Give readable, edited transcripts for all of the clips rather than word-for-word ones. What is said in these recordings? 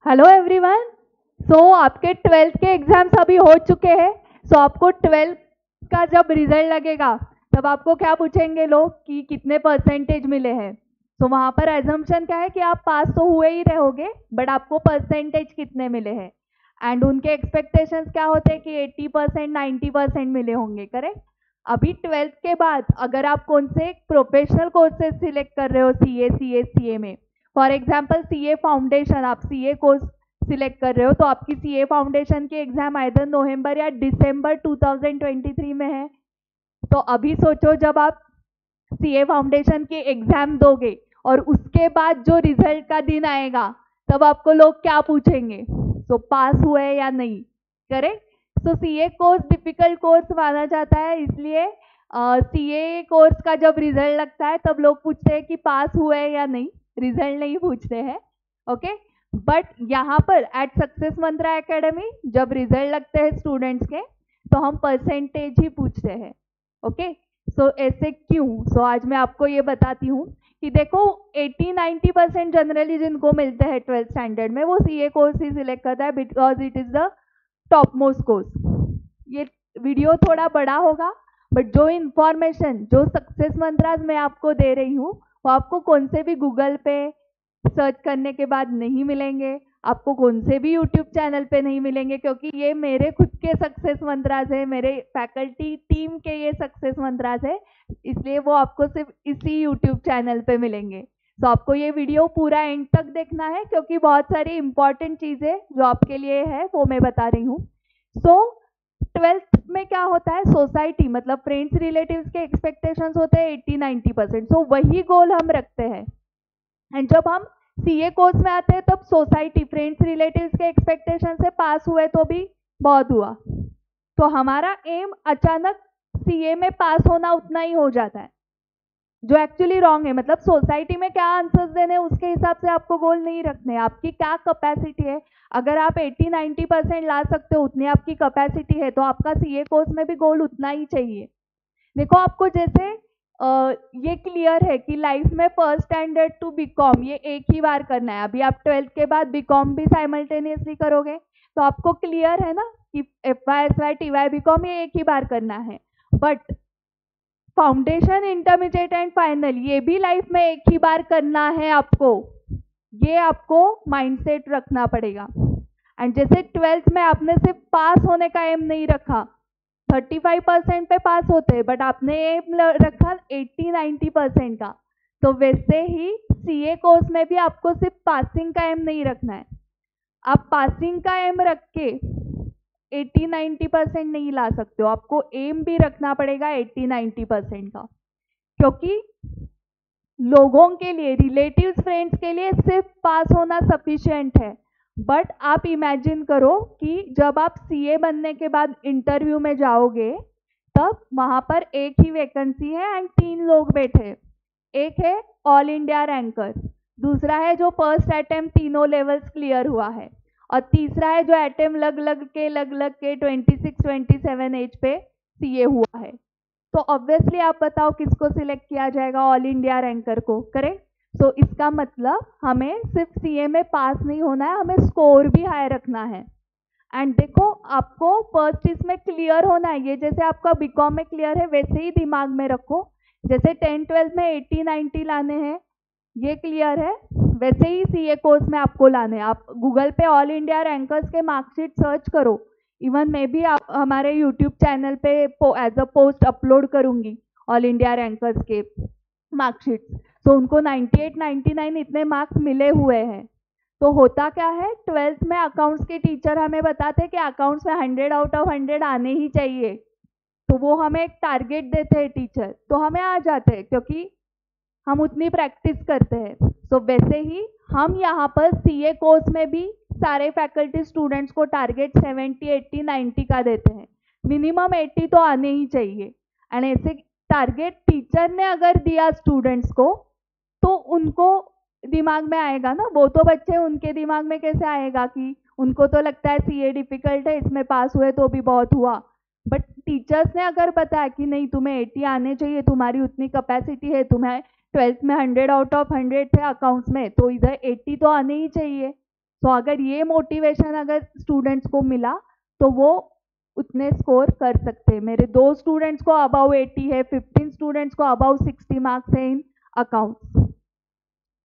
Hello everyone. आपके twelfth के exams अभी हो चुके हैं। आपको ट्वेल्थ का जब रिजल्ट लगेगा तब आपको क्या पूछेंगे लोग कि कितने परसेंटेज मिले हैं। वहाँ पर एजम्पशन क्या है कि आप पास तो हुए ही रहोगे, बट आपको परसेंटेज कितने मिले हैं। एंड उनके एक्सपेक्टेशंस क्या होते हैं कि 80% 90% मिले होंगे, करेक्ट। अभी ट्वेल्थ के बाद अगर आप कौन से प्रोफेशनल कोर्सेज सिलेक्ट कर रहे हो, सी ए में, for example C A foundation, आप सी ए कोर्स सिलेक्ट कर रहे हो तो आपकी सी ए फाउंडेशन की एग्जाम आइदर नवंबर या दिसंबर 2023 में है। तो अभी सोचो, जब आप सी ए फाउंडेशन की एग्जाम दोगे और उसके बाद जो रिजल्ट का दिन आएगा तब आपको लोग क्या पूछेंगे, पास हुए या नहीं, करेक्ट। सी ए कोर्स डिफिकल्ट कोर्स माना जाता है, इसलिए सी ए कोर्स का जब रिजल्ट लगता है तब लोग पूछते हैं कि पास हुए या नहीं, रिजल्ट नहीं पूछते हैं। ओके, बट यहाँ पर एट सक्सेस मंत्रा एकेडमी जब रिजल्ट लगते हैं स्टूडेंट्स के तो हम परसेंटेज ही पूछते हैं। ओके, ऐसे क्यों? आज मैं आपको ये बताती हूँ कि देखो 80-90% जनरली जिनको मिलते हैं ट्वेल्थ स्टैंडर्ड में वो सी ए कोर्स ही सिलेक्ट करता है because it is the top most course. ये वीडियो थोड़ा बड़ा होगा, बट जो इंफॉर्मेशन जो सक्सेस मंत्रास मैं आपको दे रही हूँ वो आपको कौन से भी गूगल पे सर्च करने के बाद नहीं मिलेंगे, आपको कौन से भी यूट्यूब चैनल पे नहीं मिलेंगे, क्योंकि ये मेरे खुद के सक्सेस मंत्रास है, मेरे फैकल्टी टीम के ये सक्सेस मंत्रास है, इसलिए वो आपको सिर्फ इसी यूट्यूब चैनल पे मिलेंगे। आपको ये वीडियो पूरा एंड तक देखना है क्योंकि बहुत सारी इंपॉर्टेंट चीज़ें जो आपके लिए है वो मैं बता रही हूँ। ट्वेल्थ में क्या होता है, सोसाइटी मतलब फ्रेंड्स रिलेटिव्स के एक्सपेक्टेशंस होते हैं 80-90%, वही गोल हम रखते हैं। एंड जब हम सीए कोर्स में आते हैं तब सोसाइटी फ्रेंड्स रिलेटिव्स के एक्सपेक्टेशन से पास हुए तो भी बहुत हुआ, तो हमारा एम अचानक सीए में पास होना उतना ही हो जाता है, जो एक्चुअली रॉन्ग है। मतलब सोसाइटी में क्या आंसर्स देने उसके हिसाब से आपको गोल नहीं रखने, आपकी क्या कैपेसिटी है। अगर आप 80-90% ला सकते हो, उतनी आपकी कैपेसिटी है, तो आपका सीए कोर्स में भी गोल उतना ही चाहिए। देखो आपको जैसे ये क्लियर है कि लाइफ में फर्स्ट स्टैंडर्ड टू बीकॉम ये एक ही बार करना है। अभी आप ट्वेल्थ के बाद बीकॉम भी साइमल्टेनियसली करोगे, तो आपको क्लियर है ना कि F Y S Y T Y BCom ये एक ही बार करना है। But foundation, intermediate and final ये भी लाइफ में एक ही बार करना है आपको, ये आपको माइंडसेट रखना पड़ेगा। एंड जैसे ट्वेल्थ में आपने सिर्फ पास होने का एम नहीं रखा, 35% पे पास होते हैं, बट आपने एम रखा 80-90% का, तो वैसे ही सीए कोर्स में भी आपको सिर्फ पासिंग का एम नहीं रखना है। आप पासिंग का एम रख के 80-90% नहीं ला सकते हो, आपको एम भी रखना पड़ेगा 80-90% का, क्योंकि लोगों के लिए, रिलेटिव्स फ्रेंड्स के लिए सिर्फ पास होना सफिशिएंट है। बट आप इमेजिन करो कि जब आप सीए बनने के बाद इंटरव्यू में जाओगे तब वहां पर एक ही वैकेंसी है एंड 3 लोग बैठे, एक है ऑल इंडिया रैंकर, दूसरा है जो फर्स्ट अटेम्प्ट तीनों लेवल्स क्लियर हुआ है, और तीसरा है जो अटेम्प्ट लग लग के 26-27 एज पे सीए हुआ है। तो ऑब्वियसली आप बताओ किसको सिलेक्ट किया जाएगा, ऑल इंडिया रैंकर को, करेक्ट। इसका मतलब हमें सिर्फ सीए में पास नहीं होना है, हमें स्कोर भी हाई रखना है। एंड देखो आपको फर्स्ट इसमें क्लियर होना है, ये जैसे आपका बीकॉम में क्लियर है वैसे ही दिमाग में रखो, जैसे 10-12 में 80-90 लाने हैं ये क्लियर है, वैसे ही सीए कोर्स में आपको लाने हैं। आप गूगल पे ऑल इंडिया रैंकर्स के मार्कशीट सर्च करो, इवन मैं भी आप हमारे यूट्यूब चैनल पे एज अ पोस्ट अपलोड करूंगी ऑल इंडिया रैंकर्स के मार्कशीट। उनको 98-99 इतने मार्क्स मिले हुए हैं। तो होता क्या है, ट्वेल्थ में अकाउंट्स के टीचर हमें बताते हैं कि अकाउंट्स में 100 आउट ऑफ 100 आने ही चाहिए, तो वो हमें एक टारगेट देते हैं टीचर, तो हमें आ जाते हैं क्योंकि हम उतनी प्रैक्टिस करते हैं। वैसे ही हम यहाँ पर सीए कोर्स में भी सारे फैकल्टी स्टूडेंट्स को टारगेट 70, 80, 90 का देते हैं, मिनिमम 80 तो आने ही चाहिए। एंड ऐसे टारगेट टीचर ने अगर दिया स्टूडेंट्स को तो उनको दिमाग में आएगा ना, वो तो बच्चे उनके दिमाग में कैसे आएगा कि उनको तो लगता है सीए डिफिकल्ट है, इसमें पास हुए तो भी बहुत हुआ। बट टीचर्स ने अगर बताया कि नहीं तुम्हें 80 आने चाहिए, तुम्हारी उतनी कैपेसिटी है, तुम्हें ट्वेल्थ में 100 आउट ऑफ 100 थे अकाउंट्स में, तो इधर 80 तो आने ही चाहिए, सो अगर ये मोटिवेशन अगर स्टूडेंट्स को मिला तो वो उतने स्कोर कर सकते हैं। मेरे 2 स्टूडेंट्स को अबाउ 80 है, 15 स्टूडेंट्स को अबाउ 60 मार्क्स है in accounts.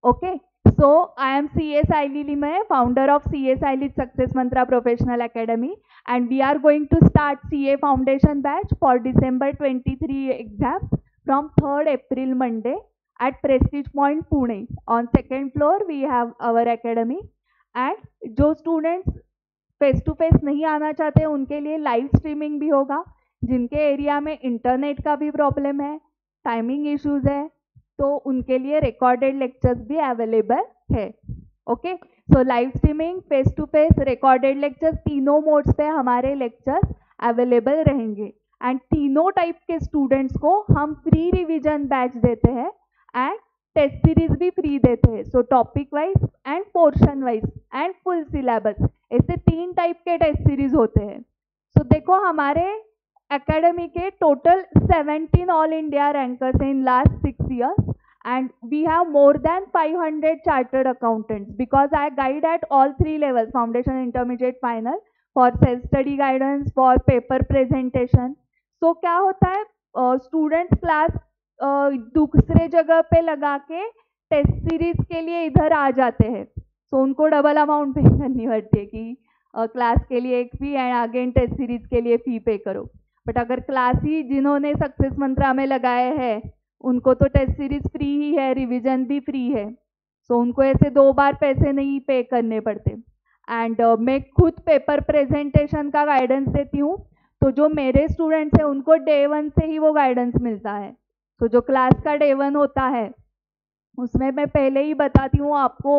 Okay, so I am C.A. Saili Limaye, founder of C.A. Saili Success Mantra Professional Academy, and we are going to start CA Foundation batch for December 23 exams from 3rd April Monday at Prestige Point Pune. On 2nd floor we have our academy, and जो students face to face नहीं आना चाहते उनके लिए live streaming भी होगा। जिनके area में इंटरनेट का भी प्रॉब्लम है, टाइमिंग इश्यूज है, तो उनके लिए रिकॉर्डेड लेक्चर्स भी अवेलेबल है। Okay, so live streaming, face to face, recorded lectures, तीनों मोड्स पे हमारे लेक्चर्स अवेलेबल रहेंगे। एंड तीनों टाइप के स्टूडेंट्स को हम फ्री रिवीजन बैच देते हैं एंड टेस्ट सीरीज भी फ्री देते हैं। So topic wise and portion wise and full syllabus, ऐसे 3 टाइप के टेस्ट सीरीज होते हैं। सो देखो हमारे एकेडमी के total 17 all India rankers in last 6 years, and we have more than 500 chartered accountants because I guide at all 3 levels: foundation, intermediate, final, for self study guidance, for paper presentation. So क्या होता है, students class दूसरे जगह पे लगा के test series के लिए इधर आ जाते हैं, तो उनको डबल अमाउंट पे करनी पड़ती है कि क्लास के लिए एक fee and again test series के लिए फी पे करो। बट अगर क्लास ही जिन्होंने सक्सेस मंत्रा में लगाए हैं उनको तो टेस्ट सीरीज फ्री ही है, रिवीजन भी फ्री है, सो उनको ऐसे 2 बार पैसे नहीं पे करने पड़ते। एंड मैं खुद पेपर प्रेजेंटेशन का गाइडेंस देती हूँ, तो जो मेरे स्टूडेंट्स हैं उनको डे 1 से ही वो गाइडेंस मिलता है। तो जो क्लास का डे 1 होता है उसमें मैं पहले ही बताती हूँ आपको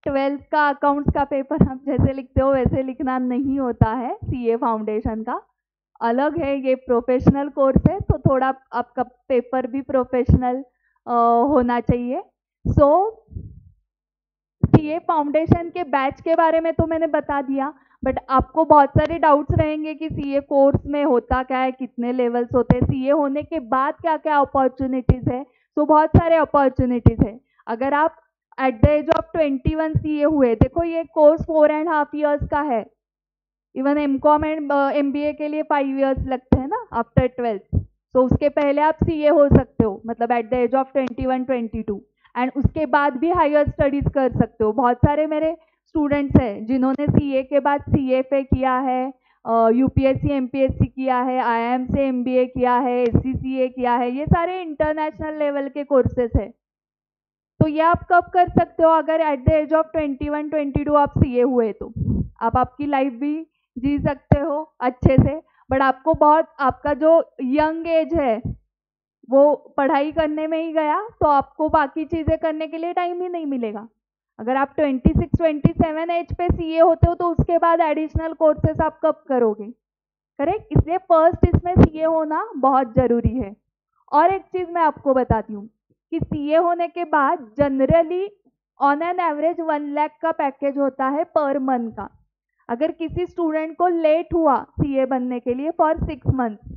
12th का अकाउंट्स का पेपर आप जैसे लिखते हो वैसे लिखना नहीं होता है। सीए फाउंडेशन का अलग है, ये प्रोफेशनल कोर्स है, तो थोड़ा आपका पेपर भी प्रोफेशनल होना चाहिए। सो सीए फाउंडेशन के बैच के बारे में तो मैंने बता दिया, बट आपको बहुत सारे डाउट्स रहेंगे कि सीए कोर्स में होता क्या है, कितने लेवल्स होते हैं, सीए होने के बाद क्या क्या अपॉर्चुनिटीज है। तो बहुत सारे अपॉर्चुनिटीज है। अगर आप at the age of 21 CA हुए, देखो ये कोर्स 4.5 years का है। इवन एमकॉम एंड एमबीए के लिए 5 years लगते हैं ना आफ्टर 12th, तो उसके पहले आप सीए हो सकते हो, मतलब at the age of 21-22, and उसके बाद भी हायर स्टडीज कर सकते हो। बहुत सारे मेरे स्टूडेंट्स हैं जिन्होंने सीए के बाद सीएफए किया है, यूपीएससी एमपीएससी किया है, आईआईएम से एमबीए किया है, एससीसीए किया है, ये सारे इंटरनेशनल लेवल के कोर्सेज है। तो ये आप कब कर सकते हो, अगर एट द एज ऑफ 21-22 आप सीए हुए, तो आप आपकी लाइफ भी जी सकते हो अच्छे से। बट आपको बहुत, आपका जो यंग एज है वो पढ़ाई करने में ही गया, तो आपको बाकी चीज़ें करने के लिए टाइम ही नहीं मिलेगा। अगर आप 26-27 एज पे सीए होते हो तो उसके बाद एडिशनल कोर्सेस आप कब करोगे, करेक्ट? इसलिए फर्स्ट इसमें सीए होना बहुत ज़रूरी है। और एक चीज़ मैं आपको बताती हूँ कि सीए होने के बाद generally on an average 1 lakh का पैकेज होता है पर मंथ का। अगर किसी स्टूडेंट को लेट हुआ सीए बनने के लिए फॉर 6 months,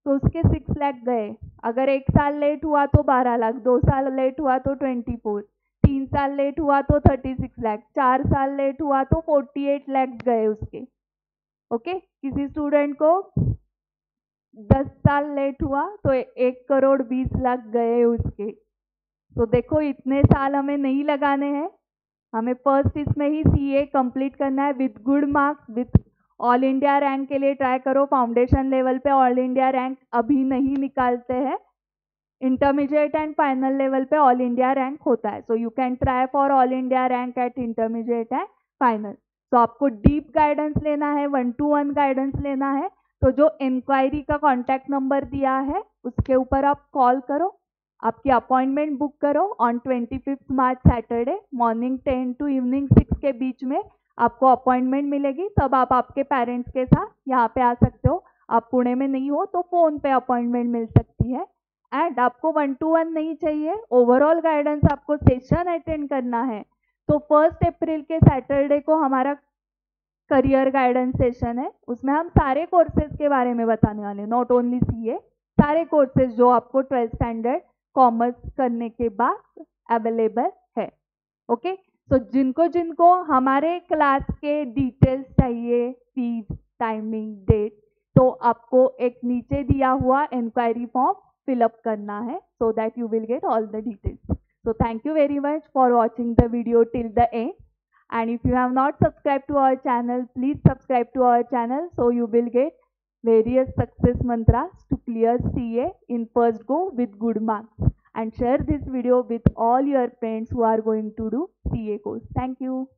तो उसके 6 लाख गए। अगर 1 साल लेट हुआ तो 12 लाख, 2 साल लेट हुआ तो 24, 3 साल लेट हुआ तो 36 लाख, 4 साल लेट हुआ तो 48 लाख गए उसके। ओके, किसी स्टूडेंट को 10 साल लेट हुआ तो 1,20,00,000 गए उसके। तो देखो इतने साल हमें नहीं लगाने हैं, हमें फर्स्ट इसमें ही सीए कंप्लीट करना है with good marks, with all India rank के लिए ट्राई करो। फाउंडेशन लेवल पे ऑल इंडिया रैंक अभी नहीं निकालते हैं, इंटरमीडिएट एंड फाइनल लेवल पे ऑल इंडिया रैंक होता है। So you can try for all India rank eight intermediate and final. तो आपको डीप गाइडेंस लेना है, 1-to-1 गाइडेंस लेना है, तो जो इंक्वायरी का कॉन्टैक्ट नंबर दिया है उसके ऊपर आप कॉल करो, आपकी अपॉइंटमेंट बुक करो। On 25 March Saturday morning 10 to evening 6 के बीच में आपको अपॉइंटमेंट मिलेगी, तब आप आपके पेरेंट्स के साथ यहाँ पे आ सकते हो। आप पुणे में नहीं हो तो फ़ोन पे अपॉइंटमेंट मिल सकती है। एंड आपको 1-to-1 नहीं चाहिए, ओवरऑल गाइडेंस आपको सेशन अटेंड करना है, तो 1 अप्रैल के सैटरडे को हमारा करियर गाइडेंस सेशन है। उसमें हम सारे कोर्सेज के बारे में बताने वाले हैं, नॉट ओनली सीए, सारे कोर्सेज जो आपको 12th स्टैंडर्ड कॉमर्स करने के बाद अवेलेबल है। ओके, सो जिनको जिनको हमारे क्लास के डिटेल्स चाहिए, फीस, टाइमिंग, डेट, तो आपको एक नीचे दिया हुआ इंक्वायरी फॉर्म फिलअप करना है, so that you will get all the details. So thank you very much for watching the video till the end. And if you have not subscribed to our channel, please subscribe to our channel so you will get various success mantras to clear CA in first go with good marks. And share this video with all your friends who are going to do CA course. Thank you.